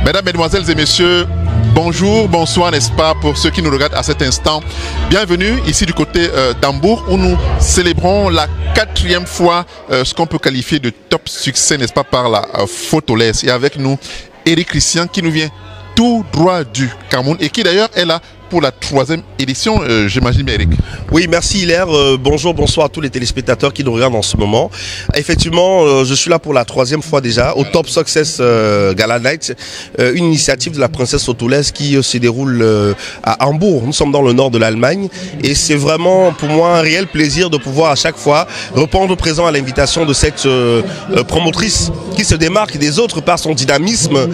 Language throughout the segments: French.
Mesdames, Mesdemoiselles et Messieurs, bonjour, bonsoir, n'est-ce pas, pour ceux qui nous regardent à cet instant. Bienvenue ici du côté d'Hambourg où nous célébrons la 4e fois ce qu'on peut qualifier de top succès, n'est-ce pas, par la photolesse. Et avec nous, Eric Christian qui nous vient tout droit du Cameroun et qui d'ailleurs est là pour la 3e édition, j'imagine, Eric. Oui, merci Hilaire. Bonjour, bonsoir à tous les téléspectateurs qui nous regardent en ce moment. Effectivement, je suis là pour la 3e fois déjà au Top Success Gala Night, une initiative de la princesse photolesse qui se déroule à Hambourg. Nous sommes dans le nord de l'Allemagne et c'est vraiment pour moi un réel plaisir de pouvoir à chaque fois répondre présent à l'invitation de cette promotrice qui se démarque des autres par son dynamisme,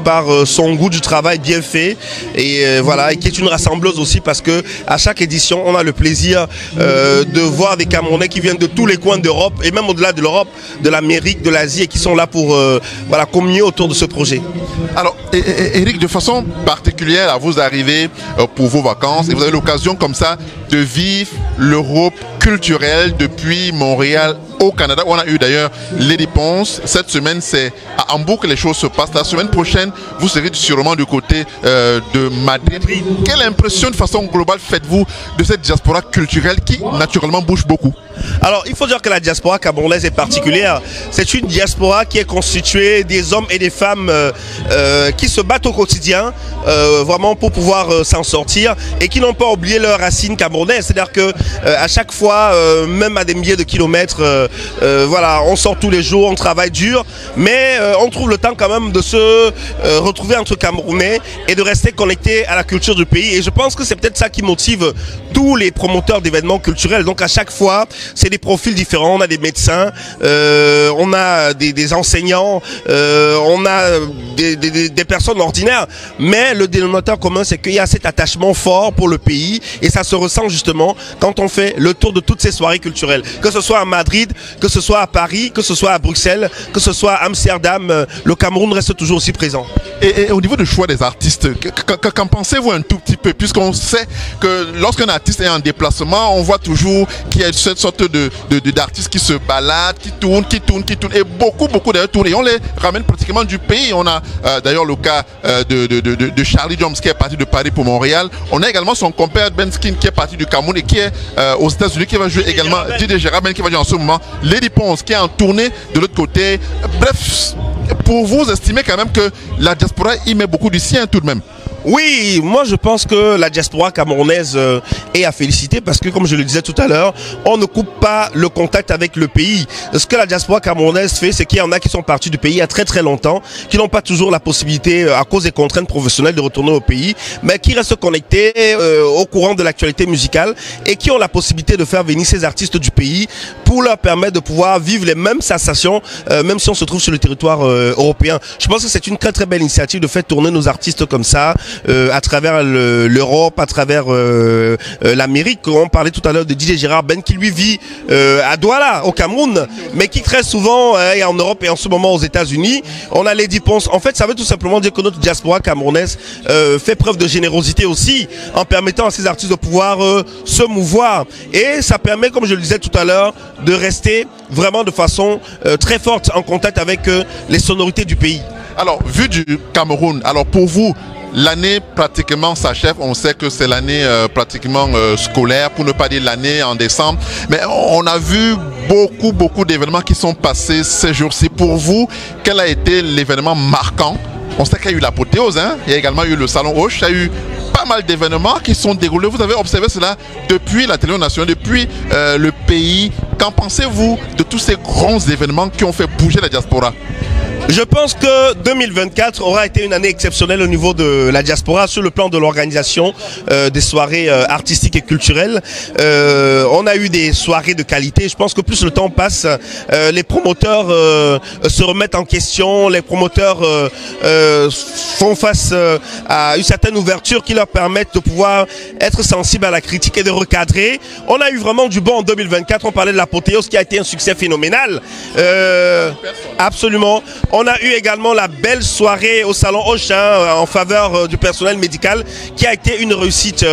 par son goût du travail bien fait et voilà, et qui est une rassembleuse aussi parce que à chaque édition on a le plaisir de voir des Camerounais qui viennent de tous les coins d'Europe et même au-delà de l'Europe, de l'Amérique, de l'Asie et qui sont là pour voilà, communier autour de ce projet. Alors Eric, de façon particulière, vous arrivez pour vos vacances et vous avez l'occasion comme ça de vivre l'Europe culturelle depuis Montréal au Canada, où on a eu d'ailleurs Lady Ponce. Cette semaine, c'est à Hambourg que les choses se passent. La semaine prochaine, vous serez sûrement du côté de Madrid. Quelle impression de façon globale faites-vous de cette diaspora culturelle qui, naturellement, bouge beaucoup? Alors, il faut dire que la diaspora camerounaise est particulière. C'est une diaspora qui est constituée des hommes et des femmes qui se battent au quotidien, vraiment pour pouvoir s'en sortir et qui n'ont pas oublié leurs racines camerounaises. C'est-à-dire que à chaque fois, même à des milliers de kilomètres, voilà, on sort tous les jours, on travaille dur, mais on trouve le temps quand même de se retrouver entre Camerounais et de rester connecté à la culture du pays. Et je pense que c'est peut-être ça qui motive tous les promoteurs d'événements culturels. Donc à chaque fois, c'est des profils différents. On a des médecins, on a des enseignants, on a des personnes ordinaires. Mais le dénominateur commun, c'est qu'il y a cet attachement fort pour le pays et ça se ressent justement quand on fait le tour de toutes ces soirées culturelles. Que ce soit à Madrid, que ce soit à Paris, que ce soit à Bruxelles, que ce soit à Amsterdam, le Cameroun reste toujours aussi présent. Et au niveau du choix des artistes, qu'en pensez-vous un tout petit peu, puisqu'on sait que lorsqu'un artiste est en déplacement, on voit toujours qu'il y a cette sorte d'artistes qui se baladent, qui tournent, et beaucoup d'ailleurs tournent, et on les ramène pratiquement du pays. On a d'ailleurs le cas de Charlie Jones qui est parti de Paris pour Montréal. On a également son compère Ben Skin qui est parti du Cameroun et qui est aux États-Unis, qui va jouer également, Didier Gérard qui va jouer en ce moment, Lady Ponce qui est en tournée de l'autre côté. Bref, pour vous estimez quand même que la diaspora y met beaucoup du sien tout de même? Oui, moi je pense que la diaspora camerounaise est à féliciter parce que comme je le disais tout à l'heure, on ne coupe pas le contact avec le pays. Ce que la diaspora camerounaise fait, c'est qu'il y en a qui sont partis du pays il y a très longtemps, qui n'ont pas toujours la possibilité à cause des contraintes professionnelles de retourner au pays, mais qui restent connectés au courant de l'actualité musicale et qui ont la possibilité de faire venir ces artistes du pays pour leur permettre de pouvoir vivre les mêmes sensations, même si on se trouve sur le territoire européen. Je pense que c'est une très belle initiative de faire tourner nos artistes comme ça, à travers l'Europe, à travers l'Amérique. On parlait tout à l'heure de Didier Gérard Ben qui lui vit à Douala, au Cameroun, mais qui très souvent est en Europe et en ce moment aux États-Unis. On a Lady Ponce. En fait, ça veut tout simplement dire que notre diaspora camerounaise fait preuve de générosité aussi, en permettant à ces artistes de pouvoir se mouvoir. Et ça permet, comme je le disais tout à l'heure, de rester vraiment de façon très forte en contact avec les sonorités du pays. Alors, vu du Cameroun, alors pour vous, l'année pratiquement s'achève, on sait que c'est l'année pratiquement scolaire, pour ne pas dire l'année en décembre, mais on a vu beaucoup d'événements qui sont passés ces jours-ci. Pour vous, quel a été l'événement marquant? On sait qu'il y a eu l'apothéose, hein? Il y a également eu le Salon Hoche, il y a eu pas mal d'événements qui sont déroulés. Vous avez observé cela depuis la télévision nationale, depuis le pays. Qu'en pensez-vous de tous ces grands événements qui ont fait bouger la diaspora? Je pense que 2024 aura été une année exceptionnelle au niveau de la diaspora sur le plan de l'organisation des soirées artistiques et culturelles. On a eu des soirées de qualité. Je pense que plus le temps passe, les promoteurs se remettent en question, les promoteurs font face à une certaine ouverture qui leur permettent de pouvoir être sensibles à la critique et de recadrer. On a eu vraiment du bon en 2024. On parlait de l'apothéose qui a été un succès phénoménal. Absolument. On a eu également la belle soirée au Salon Auchan en faveur du personnel médical qui a été une réussite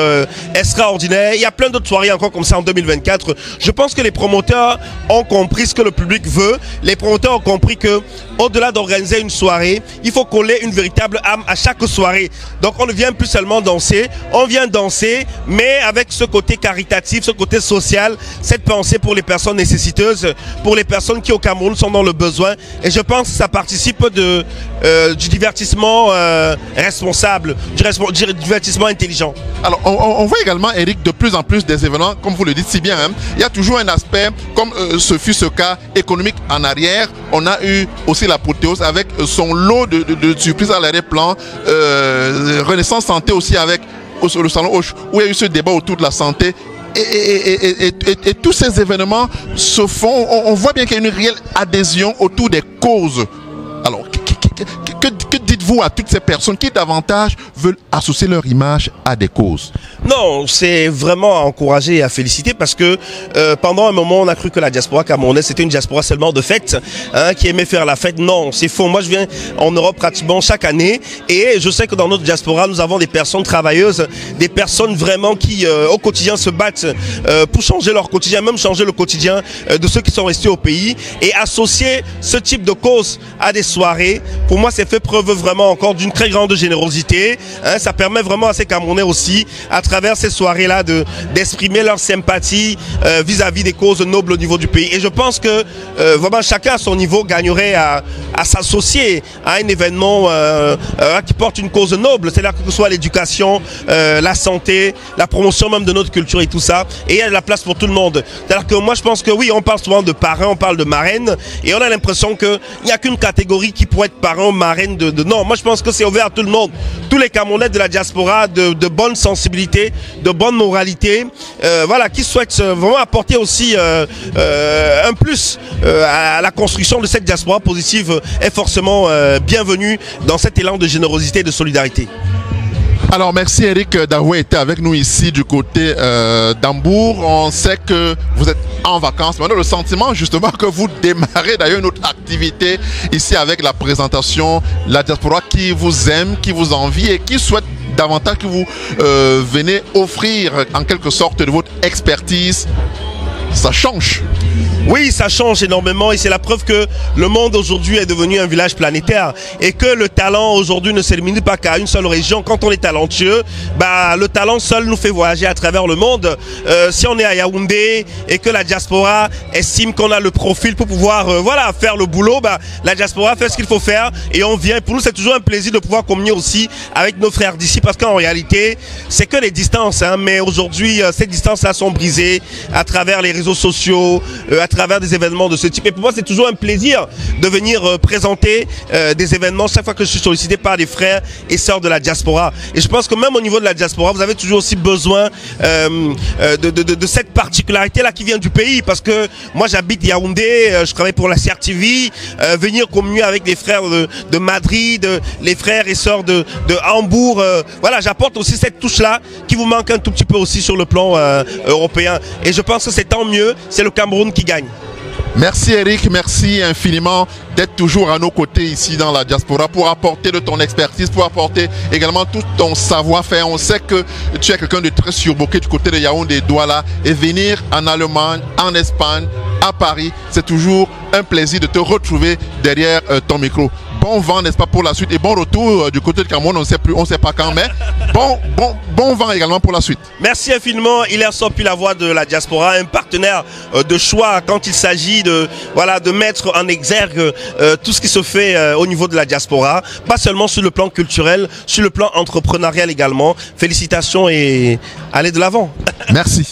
extraordinaire. Il y a plein d'autres soirées encore comme ça en 2024. Je pense que les promoteurs ont compris ce que le public veut. Les promoteurs ont compris que au-delà d'organiser une soirée, il faut coller une véritable âme à chaque soirée. Donc on ne vient plus seulement danser, on vient danser, mais avec ce côté caritatif, ce côté social, cette pensée pour les personnes nécessiteuses, pour les personnes qui au Cameroun sont dans le besoin. Et je pense que ça participe du divertissement responsable, du divertissement intelligent. Alors on voit également, Eric, de plus en plus des événements, comme vous le dites si bien, hein, il y a toujours un aspect, comme ce fut ce cas économique en arrière, on a eu aussi l'apothéose avec son lot de surprises à l'arrière-plan, Renaissance Santé aussi avec le salon Hoche, où il y a eu ce débat autour de la santé. Et tous ces événements se font, on voit bien qu'il y a une réelle adhésion autour des causes. Alors, que dites-vous à toutes ces personnes qui davantage veulent associer leur image à des causes? Non, c'est vraiment à encourager et à féliciter parce que pendant un moment, on a cru que la diaspora camerounaise c'était une diaspora seulement de fête, hein, qui aimait faire la fête. Non, c'est faux. Moi, je viens en Europe pratiquement chaque année et je sais que dans notre diaspora, nous avons des personnes travailleuses, des personnes vraiment qui au quotidien se battent pour changer leur quotidien, même changer le quotidien de ceux qui sont restés au pays, et associer ce type de cause à des soirées, pour moi, c'est fait preuve vraiment encore d'une très grande générosité. Hein, ça permet vraiment à ces Camerounais aussi, à travers ces soirées-là, d'exprimer leur sympathie vis-à-vis des causes nobles au niveau du pays. Et je pense que vraiment chacun à son niveau gagnerait à s'associer à un événement qui porte une cause noble, c'est-à-dire que ce soit l'éducation, la santé, la promotion même de notre culture et tout ça. Et il y a de la place pour tout le monde. C'est-à-dire que moi je pense que oui, on parle souvent de parrain, on parle de marraine, et on a l'impression qu'il n'y a qu'une catégorie qui pourrait être parrain ou marraine de... Non, moi je pense que c'est ouvert à tout le monde. Tous les Camerounais de la diaspora de bonne sensibilité, de bonne moralité, voilà, qui souhaitent vraiment apporter aussi un plus à la construction de cette diaspora positive est forcément bienvenue dans cet élan de générosité et de solidarité. Alors merci Eric d'avoir été avec nous ici du côté d'Hambourg. On sait que vous êtes en vacances, mais on a le sentiment justement que vous démarrez d'ailleurs une autre activité ici avec la présentation, la diaspora qui vous aime, qui vous envie et qui souhaite davantage que vous venez offrir en quelque sorte de votre expertise. Ça change. Oui, ça change énormément et c'est la preuve que le monde aujourd'hui est devenu un village planétaire et que le talent aujourd'hui ne se limite pas qu'à une seule région. Quand on est talentueux, bah, le talent seul nous fait voyager à travers le monde. Si on est à Yaoundé et que la diaspora estime qu'on a le profil pour pouvoir voilà, faire le boulot, bah, la diaspora fait ce qu'il faut faire et on vient. Pour nous, c'est toujours un plaisir de pouvoir communier aussi avec nos frères d'ici parce qu'en réalité, c'est que les distances. Hein, mais aujourd'hui, ces distances-là sont brisées à travers les réseaux sociaux, à travers des événements de ce type. Et pour moi, c'est toujours un plaisir de venir présenter des événements chaque fois que je suis sollicité par des frères et sœurs de la diaspora. Et je pense que même au niveau de la diaspora, vous avez toujours aussi besoin de cette particularité-là qui vient du pays. Parce que moi, j'habite Yaoundé, je travaille pour la CRTV, venir communier avec des frères de Madrid, les frères et sœurs de Hambourg. Voilà, j'apporte aussi cette touche-là qui vous manque un tout petit peu aussi sur le plan européen. Et je pense que c'est tant mieux, c'est le Cameroun qui gagne. Merci Eric, merci infiniment d'être toujours à nos côtés ici dans la diaspora pour apporter de ton expertise, pour apporter également tout ton savoir-faire. On sait que tu es quelqu'un de très surboqué du côté de Yaoundé, Douala, et venir en Allemagne, en Espagne, à Paris, c'est toujours un plaisir de te retrouver derrière ton micro. Bon vent, n'est-ce pas, pour la suite et bon retour du côté de Cameroun, on ne sait pas quand, mais bon vent également pour la suite. Merci infiniment, Hilaire Sopi, la voix de la diaspora, un partenaire de choix quand il s'agit de mettre en exergue tout ce qui se fait au niveau de la diaspora, pas seulement sur le plan culturel, sur le plan entrepreneurial également. Félicitations et allez de l'avant. Merci.